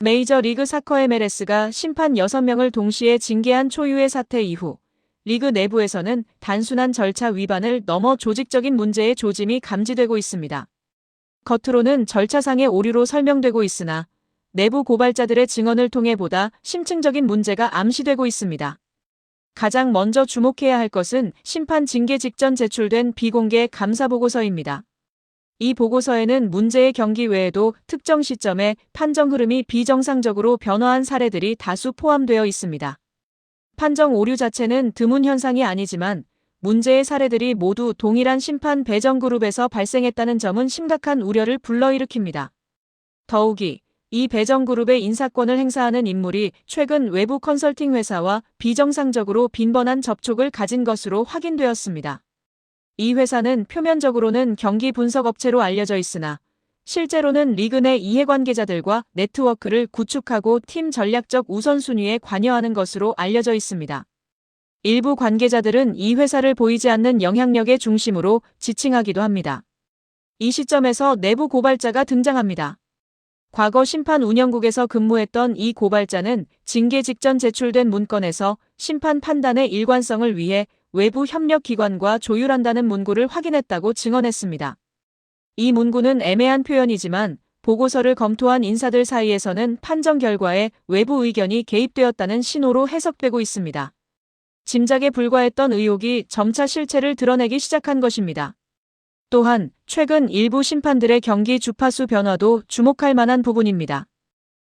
메이저리그 사커 MLS가 심판 6명을 동시에 징계한 초유의 사태 이후 리그 내부에서는 단순한 절차 위반을 넘어 조직적인 문제의 조짐이 감지되고 있습니다. 겉으로는 절차상의 오류로 설명되고 있으나 내부 고발자들의 증언을 통해 보다 심층적인 문제가 암시되고 있습니다. 가장 먼저 주목해야 할 것은 심판 징계 직전 제출된 비공개 감사 보고서입니다. 이 보고서에는 문제의 경기 외에도 특정 시점에 판정 흐름이 비정상적으로 변화한 사례들이 다수 포함되어 있습니다. 판정 오류 자체는 드문 현상이 아니지만 문제의 사례들이 모두 동일한 심판 배정 그룹에서 발생했다는 점은 심각한 우려를 불러일으킵니다. 더욱이 이 배정 그룹의 인사권을 행사하는 인물이 최근 외부 컨설팅 회사와 비정상적으로 빈번한 접촉을 가진 것으로 확인되었습니다. 이 회사는 표면적으로는 경기 분석 업체로 알려져 있으나 실제로는 리그 내 이해관계자들과 네트워크를 구축하고 팀 전략적 우선순위에 관여하는 것으로 알려져 있습니다. 일부 관계자들은 이 회사를 보이지 않는 영향력의 중심으로 지칭하기도 합니다. 이 시점에서 내부 고발자가 등장합니다. 과거 심판운영국에서 근무했던 이 고발자는 징계 직전 제출된 문건에서 심판 판단의 일관성을 위해 외부 협력기관과 조율한다는 문구를 확인했다고 증언했습니다. 이 문구는 애매한 표현이지만 보고서를 검토한 인사들 사이에서는 판정 결과에 외부 의견이 개입되었다는 신호로 해석되고 있습니다. 짐작에 불과했던 의혹이 점차 실체를 드러내기 시작한 것입니다. 또한 최근 일부 심판들의 경기 주파수 변화도 주목할 만한 부분입니다.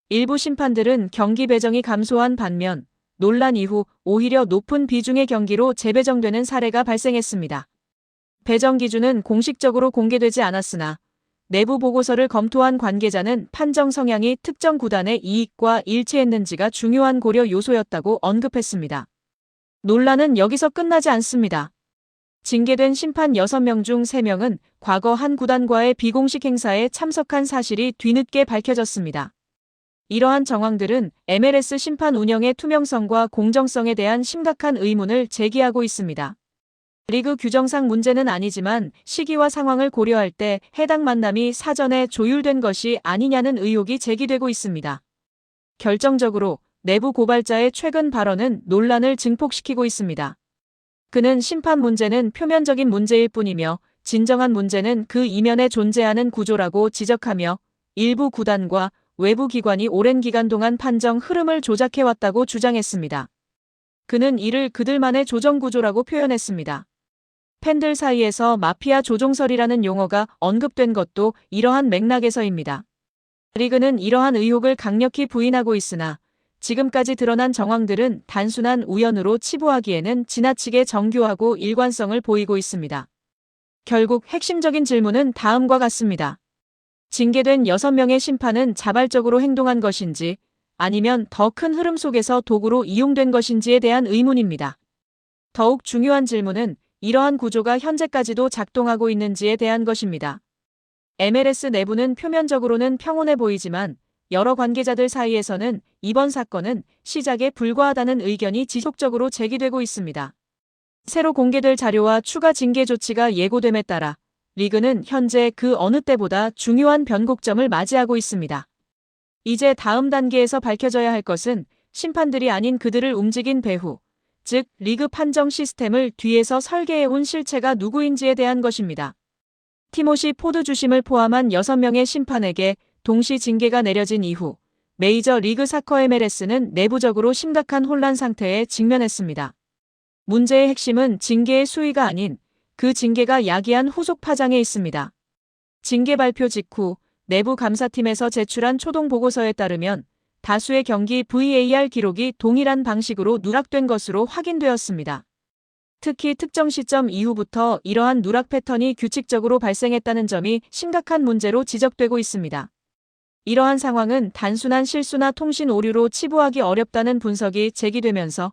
일부 심판들은 경기 배정이 감소한 반면 논란 이후 오히려 높은 비중의 경기로 재배정되는 사례가 발생했습니다. 배정 기준은 공식적으로 공개되지 않았으나 내부 보고서를 검토한 관계자는 판정 성향이 특정 구단의 이익과 일치했는지가 중요한 고려 요소였다고 언급했습니다. 논란은 여기서 끝나지 않습니다. 징계된 심판 6명 중 3명은 과거 한 구단과의 비공식 행사에 참석한 사실이 뒤늦게 밝혀졌습니다. 이러한 정황들은 MLS 심판 운영의 투명성과 공정성에 대한 심각한 의문을 제기하고 있습니다. 리그 규정상 문제는 아니지만 시기와 상황을 고려할 때 해당 만남이 사전에 조율된 것이 아니냐는 의혹이 제기되고 있습니다. 결정적으로 내부 고발자의 최근 발언은 논란을 증폭시키고 있습니다. 그는 심판 문제는 표면적인 문제일 뿐이며 진정한 문제는 그 이면에 존재하는 구조라고 지적하며 일부 구단과 외부 기관이 오랜 기간 동안 판정 흐름을 조작해왔다고 주장했습니다. 그는 이를 그들만의 조정구조라고 표현했습니다. 팬들 사이에서 마피아 조종설이라는 용어가 언급된 것도 이러한 맥락에서입니다. 리그는 이러한 의혹을 강력히 부인하고 있으나 지금까지 드러난 정황들은 단순한 우연으로 치부하기에는 지나치게 정교하고 일관성을 보이고 있습니다. 결국 핵심적인 질문은 다음과 같습니다. 징계된 6명의 심판은 자발적으로 행동한 것인지 아니면 더 큰 흐름 속에서 도구로 이용된 것인지에 대한 의문입니다. 더욱 중요한 질문은 이러한 구조가 현재까지도 작동하고 있는지에 대한 것입니다. MLS 내부는 표면적으로는 평온해 보이지만 여러 관계자들 사이에서는 이번 사건은 시작에 불과하다는 의견이 지속적으로 제기되고 있습니다. 새로 공개될 자료와 추가 징계 조치가 예고됨에 따라 리그는 현재 그 어느 때보다 중요한 변곡점을 맞이하고 있습니다. 이제 다음 단계에서 밝혀져야 할 것은 심판들이 아닌 그들을 움직인 배후, 즉 리그 판정 시스템을 뒤에서 설계해온 실체가 누구인지에 대한 것입니다. 티모시 포드 주심을 포함한 6명의 심판에게 동시 징계가 내려진 이후 메이저 리그 사커 MLS는 내부적으로 심각한 혼란 상태에 직면했습니다. 문제의 핵심은 징계의 수위가 아닌 그 징계가 야기한 후속 파장에 있습니다. 징계 발표 직후 내부 감사팀에서 제출한 초동 보고서에 따르면 다수의 경기 VAR 기록이 동일한 방식으로 누락된 것으로 확인되었습니다. 특히 특정 시점 이후부터 이러한 누락 패턴이 규칙적으로 발생했다는 점이 심각한 문제로 지적되고 있습니다. 이러한 상황은 단순한 실수나 통신 오류로 치부하기 어렵다는 분석이 제기되면서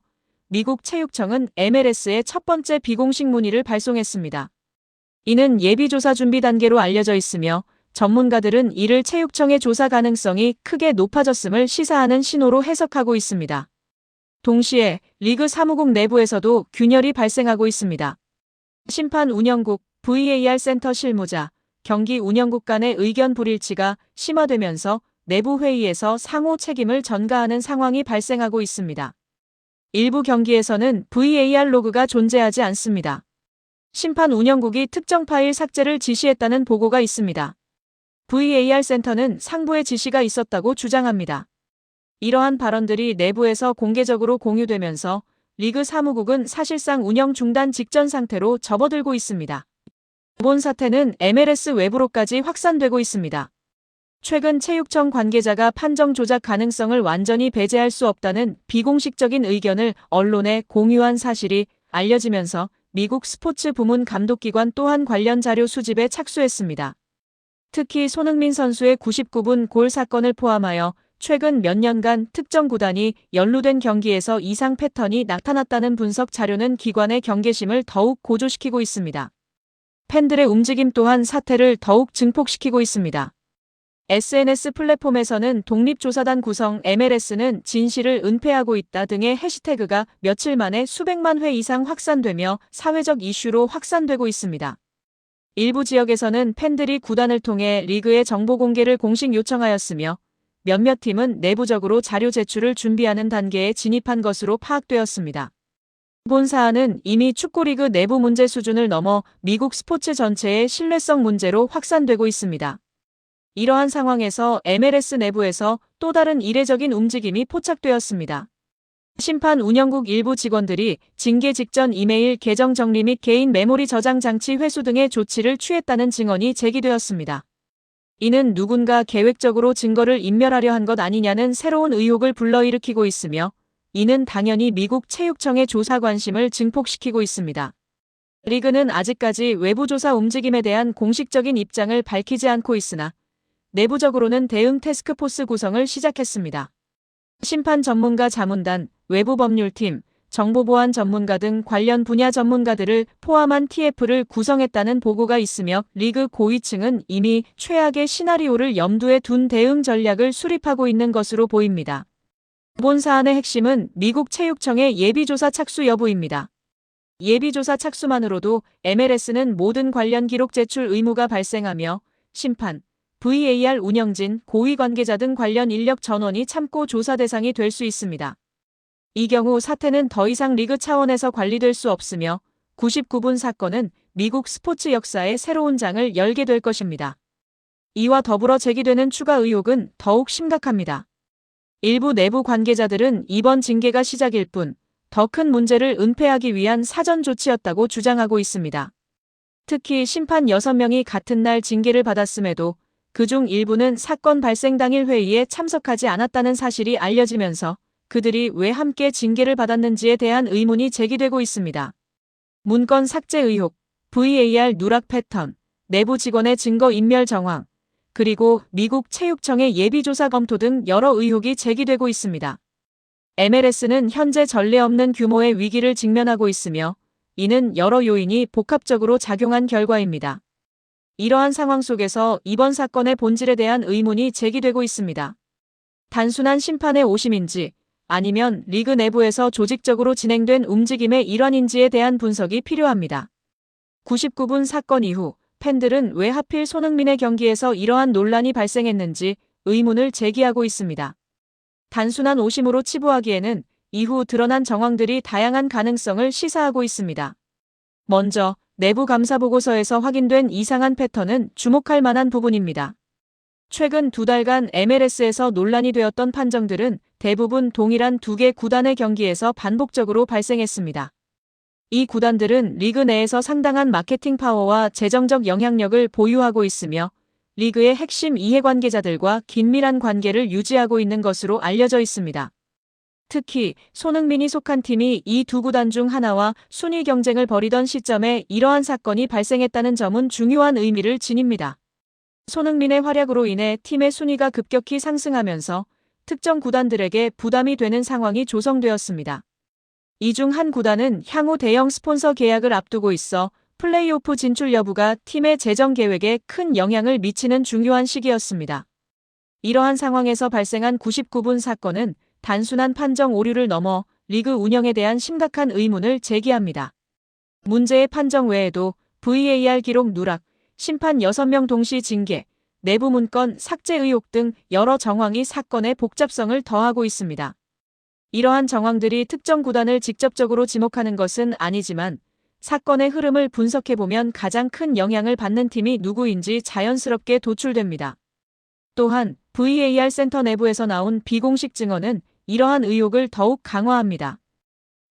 미국 체육청은 MLS에 첫 번째 비공식 문의를 발송했습니다. 이는 예비조사 준비 단계로 알려져 있으며 전문가들은 이를 체육청의 조사 가능성이 크게 높아졌음을 시사하는 신호로 해석하고 있습니다. 동시에 리그 사무국 내부에서도 균열이 발생하고 있습니다. 심판 운영국, VAR 센터 실무자, 경기 운영국 간의 의견 불일치가 심화되면서 내부 회의에서 상호 책임을 전가하는 상황이 발생하고 있습니다. 일부 경기에서는 VAR 로그가 존재하지 않습니다. 심판 운영국이 특정 파일 삭제를 지시했다는 보고가 있습니다. VAR 센터는 상부의 지시가 있었다고 주장합니다. 이러한 발언들이 내부에서 공개적으로 공유되면서 리그 사무국은 사실상 운영 중단 직전 상태로 접어들고 있습니다. 이번 사태는 MLS 외부로까지 확산되고 있습니다. 최근 체육청 관계자가 판정 조작 가능성을 완전히 배제할 수 없다는 비공식적인 의견을 언론에 공유한 사실이 알려지면서 미국 스포츠 부문 감독기관 또한 관련 자료 수집에 착수했습니다. 특히 손흥민 선수의 99분 골 사건을 포함하여 최근 몇 년간 특정 구단이 연루된 경기에서 이상 패턴이 나타났다는 분석 자료는 기관의 경계심을 더욱 고조시키고 있습니다. 팬들의 움직임 또한 사태를 더욱 증폭시키고 있습니다. SNS 플랫폼에서는 독립조사단 구성 MLS는 진실을 은폐하고 있다 등의 해시태그가 며칠 만에 수백만 회 이상 확산되며 사회적 이슈로 확산되고 있습니다. 일부 지역에서는 팬들이 구단을 통해 리그의 정보 공개를 공식 요청하였으며 몇몇 팀은 내부적으로 자료 제출을 준비하는 단계에 진입한 것으로 파악되었습니다. 본 사안은 이미 축구리그 내부 문제 수준을 넘어 미국 스포츠 전체의 신뢰성 문제로 확산되고 있습니다. 이러한 상황에서 MLS 내부에서 또 다른 이례적인 움직임이 포착되었습니다. 심판 운영국 일부 직원들이 징계 직전 이메일 계정 정리 및 개인 메모리 저장 장치 회수 등의 조치를 취했다는 증언이 제기되었습니다. 이는 누군가 계획적으로 증거를 인멸하려 한 것 아니냐는 새로운 의혹을 불러일으키고 있으며 이는 당연히 미국 체육청의 조사 관심을 증폭시키고 있습니다. 리그는 아직까지 외부 조사 움직임에 대한 공식적인 입장을 밝히지 않고 있으나 내부적으로는 대응 태스크포스 구성을 시작했습니다. 심판 전문가 자문단, 외부 법률팀, 정보보안 전문가 등 관련 분야 전문가들을 포함한 TF를 구성했다는 보고가 있으며 리그 고위층은 이미 최악의 시나리오를 염두에 둔 대응 전략을 수립하고 있는 것으로 보입니다. 본 사안의 핵심은 미국 체육청의 예비조사 착수 여부입니다. 예비조사 착수만으로도 MLS는 모든 관련 기록 제출 의무가 발생하며 심판, VAR 운영진, 고위 관계자 등 관련 인력 전원이 참고 조사 대상이 될 수 있습니다. 이 경우 사태는 더 이상 리그 차원에서 관리될 수 없으며 99분 사건은 미국 스포츠 역사의 새로운 장을 열게 될 것입니다. 이와 더불어 제기되는 추가 의혹은 더욱 심각합니다. 일부 내부 관계자들은 이번 징계가 시작일 뿐 더 큰 문제를 은폐하기 위한 사전 조치였다고 주장하고 있습니다. 특히 심판 6명이 같은 날 징계를 받았음에도 그중 일부는 사건 발생 당일 회의에 참석하지 않았다는 사실이 알려지면서 그들이 왜 함께 징계를 받았는지에 대한 의문이 제기되고 있습니다. 문건 삭제 의혹, VAR 누락 패턴, 내부 직원의 증거 인멸 정황, 그리고 미국 체육청의 예비조사 검토 등 여러 의혹이 제기되고 있습니다. MLS는 현재 전례 없는 규모의 위기를 직면하고 있으며 이는 여러 요인이 복합적으로 작용한 결과입니다. 이러한 상황 속에서 이번 사건의 본질에 대한 의문이 제기되고 있습니다. 단순한 심판의 오심인지 아니면 리그 내부에서 조직적으로 진행된 움직임의 일환인지에 대한 분석이 필요합니다. 99분 사건 이후 팬들은 왜 하필 손흥민의 경기에서 이러한 논란이 발생했는지 의문을 제기하고 있습니다. 단순한 오심으로 치부하기에는 이후 드러난 정황들이 다양한 가능성을 시사하고 있습니다. 먼저 내부 감사 보고서에서 확인된 이상한 패턴은 주목할 만한 부분입니다. 최근 2달간 MLS에서 논란이 되었던 판정들은 대부분 동일한 2개 구단의 경기에서 반복적으로 발생했습니다. 이 구단들은 리그 내에서 상당한 마케팅 파워와 재정적 영향력을 보유하고 있으며 리그의 핵심 이해관계자들과 긴밀한 관계를 유지하고 있는 것으로 알려져 있습니다. 특히 손흥민이 속한 팀이 이 두 구단 중 하나와 순위 경쟁을 벌이던 시점에 이러한 사건이 발생했다는 점은 중요한 의미를 지닙니다. 손흥민의 활약으로 인해 팀의 순위가 급격히 상승하면서 특정 구단들에게 부담이 되는 상황이 조성되었습니다. 이 중 한 구단은 향후 대형 스폰서 계약을 앞두고 있어 플레이오프 진출 여부가 팀의 재정 계획에 큰 영향을 미치는 중요한 시기였습니다. 이러한 상황에서 발생한 99분 사건은 단순한 판정 오류를 넘어 리그 운영에 대한 심각한 의문을 제기합니다. 문제의 판정 외에도 VAR 기록 누락, 심판 6명 동시 징계, 내부 문건 삭제 의혹 등 여러 정황이 사건의 복잡성을 더하고 있습니다. 이러한 정황들이 특정 구단을 직접적으로 지목하는 것은 아니지만 사건의 흐름을 분석해보면 가장 큰 영향을 받는 팀이 누구인지 자연스럽게 도출됩니다. 또한 VAR 센터 내부에서 나온 비공식 증언은 이러한 의혹을 더욱 강화합니다.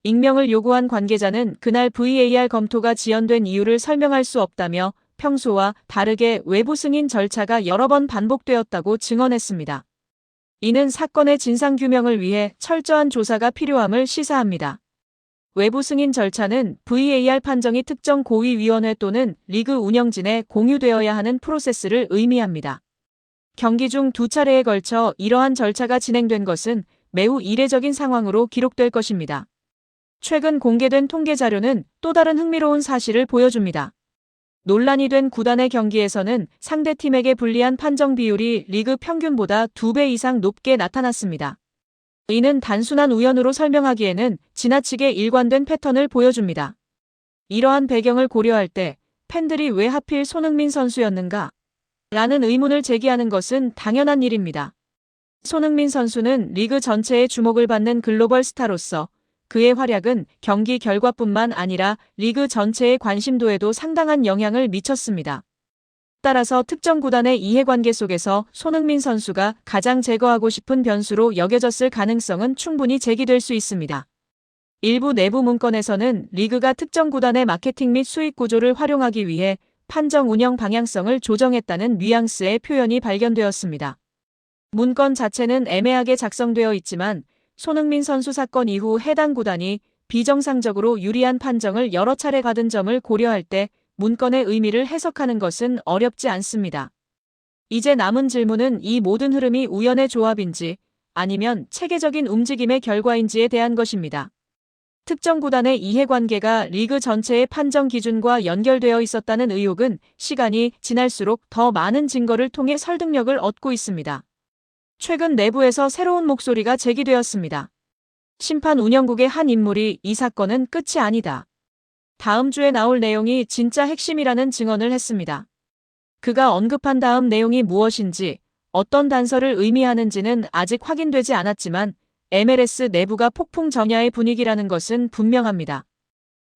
익명을 요구한 관계자는 그날 VAR 검토가 지연된 이유를 설명할 수 없다며 평소와 다르게 외부 승인 절차가 여러 번 반복되었다고 증언했습니다. 이는 사건의 진상규명을 위해 철저한 조사가 필요함을 시사합니다. 외부 승인 절차는 VAR 판정이 특정 고위위원회 또는 리그 운영진에 공유되어야 하는 프로세스를 의미합니다. 경기 중 2차례에 걸쳐 이러한 절차가 진행된 것은 매우 이례적인 상황으로 기록될 것입니다. 최근 공개된 통계 자료는 또 다른 흥미로운 사실을 보여줍니다. 논란이 된 구단의 경기에서는 상대팀에게 불리한 판정 비율이 리그 평균보다 2배 이상 높게 나타났습니다. 이는 단순한 우연으로 설명하기에는 지나치게 일관된 패턴을 보여줍니다. 이러한 배경을 고려할 때 팬들이 왜 하필 손흥민 선수였는가? 라는 의문을 제기하는 것은 당연한 일입니다. 손흥민 선수는 리그 전체의 주목을 받는 글로벌 스타로서 그의 활약은 경기 결과뿐만 아니라 리그 전체의 관심도에도 상당한 영향을 미쳤습니다. 따라서 특정 구단의 이해관계 속에서 손흥민 선수가 가장 제거하고 싶은 변수로 여겨졌을 가능성은 충분히 제기될 수 있습니다. 일부 내부 문건에서는 리그가 특정 구단의 마케팅 및 수익 구조를 활용하기 위해 판정 운영 방향성을 조정했다는 뉘앙스의 표현이 발견되었습니다. 문건 자체는 애매하게 작성되어 있지만 손흥민 선수 사건 이후 해당 구단이 비정상적으로 유리한 판정을 여러 차례 받은 점을 고려할 때 문건의 의미를 해석하는 것은 어렵지 않습니다. 이제 남은 질문은 이 모든 흐름이 우연의 조합인지 아니면 체계적인 움직임의 결과인지에 대한 것입니다. 특정 구단의 이해관계가 리그 전체의 판정 기준과 연결되어 있었다는 의혹은 시간이 지날수록 더 많은 증거를 통해 설득력을 얻고 있습니다. 최근 내부에서 새로운 목소리가 제기되었습니다. 심판 운영국의 한 인물이 이 사건은 끝이 아니다. 다음 주에 나올 내용이 진짜 핵심이라는 증언을 했습니다. 그가 언급한 다음 내용이 무엇인지 어떤 단서를 의미하는지는 아직 확인되지 않았지만 MLS 내부가 폭풍 전야의 분위기라는 것은 분명합니다.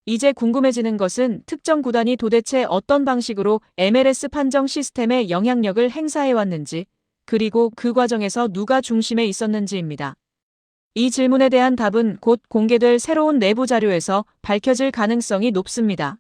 이제 궁금해지는 것은 특정 구단이 도대체 어떤 방식으로 MLS 판정 시스템에 영향력을 행사해왔는지 그리고 그 과정에서 누가 중심에 있었는지입니다. 이 질문에 대한 답은 곧 공개될 새로운 내부 자료에서 밝혀질 가능성이 높습니다.